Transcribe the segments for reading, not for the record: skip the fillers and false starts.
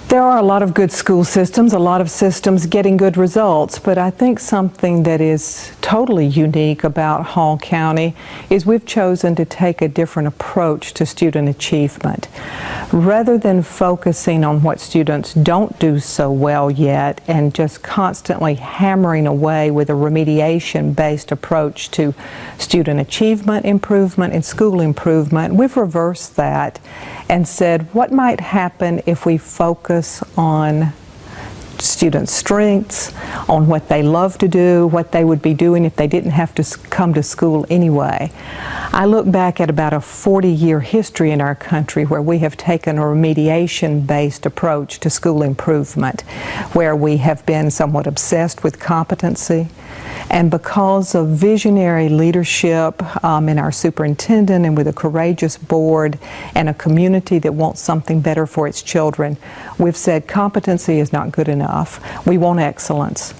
There are a lot of good school systems, a lot of systems getting good results, but I think something that is totally unique about Hall County is we've chosen to take a different approach to student achievement. Rather than focusing on what students don't do so well yet and just constantly hammering away with a remediation-based approach to student achievement improvement and school improvement, we've reversed that and said, what might happen if we focus on students' strengths, on what they love to do, what they would be doing if they didn't have to come to school anyway. I look back at about a 40-year history in our country where we have taken a remediation-based approach to school improvement, where we have been somewhat obsessed with competency. And because of visionary leadership in our superintendent and with a courageous board and a community that wants something better for its children, we've said competency is not good enough. We want excellence.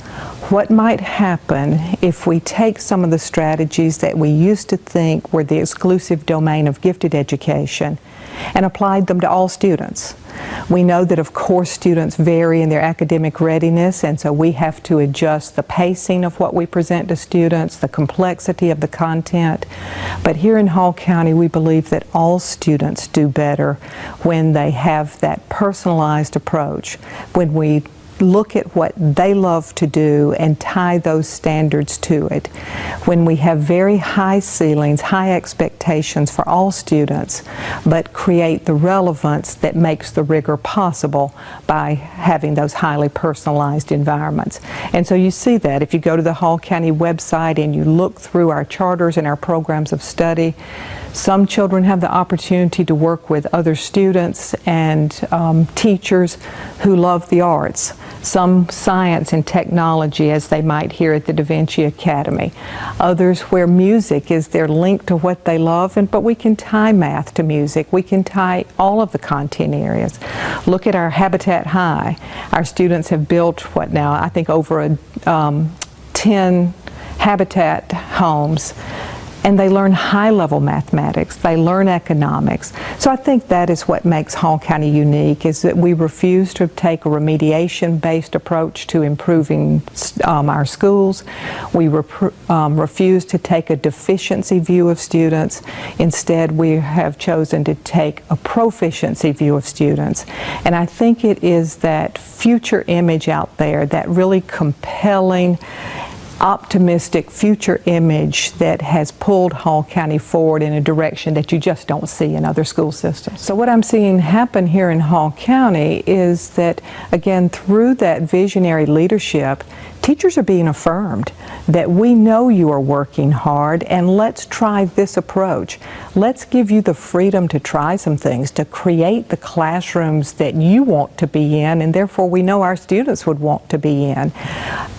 What might happen if we take some of the strategies that we used to think were the exclusive domain of gifted education and applied them to all students? We know that, of course, students vary in their academic readiness, and so we have to adjust the pacing of what we present to students, the complexity of the content. But here in Hall County, we believe that all students do better when they have that personalized approach, when we look at what they love to do and tie those standards to it. When we have very high ceilings, high expectations for all students, but create the relevance that makes the rigor possible by having those highly personalized environments. And so you see that if you go to the Hall County website and you look through our charters and our programs of study, some children have the opportunity to work with other students and teachers who love the arts. Some science and technology, as they might here at the Da Vinci Academy. Others where music is their link to what they love, but we can tie math to music. We can tie all of the content areas. Look at our Habitat High. Our students have built, what now, I think over 10 Habitat homes. And they learn high-level mathematics, they learn economics. So I think that is what makes Hall County unique, is that we refuse to take a remediation-based approach to improving our schools. We refuse to take a deficiency view of students. Instead, we have chosen to take a proficiency view of students. And I think it is that future image out there, that really compelling, optimistic future image that has pulled Hall County forward in a direction that you just don't see in other school systems. So what I'm seeing happen here in Hall County is that, again, through that visionary leadership, teachers are being affirmed that we know you are working hard, and let's try this approach. Let's give you the freedom to try some things, to create the classrooms that you want to be in, and therefore we know our students would want to be in.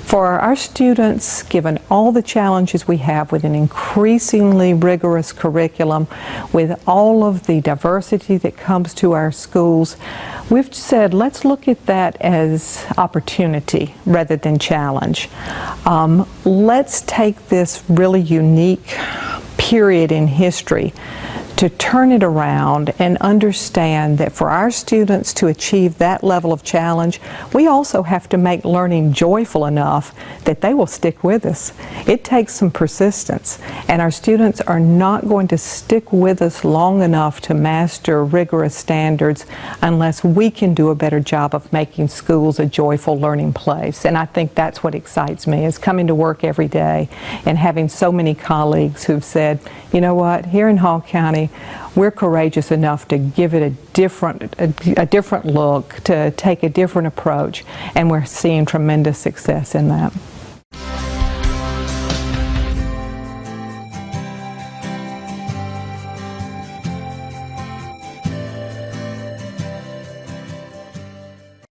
For our students, given all the challenges we have with an increasingly rigorous curriculum, with all of the diversity that comes to our schools, we've said let's look at that as opportunity rather than challenge. Let's take this really unique period in history to turn it around and understand that for our students to achieve that level of challenge, we also have to make learning joyful enough that they will stick with us. It takes some persistence, and our students are not going to stick with us long enough to master rigorous standards unless we can do a better job of making schools a joyful learning place. And I think that's what excites me, is coming to work every day and having so many colleagues who've said, you know what, here in Hall County, we're courageous enough to give it a different look, to take a different approach, and we're seeing tremendous success in that.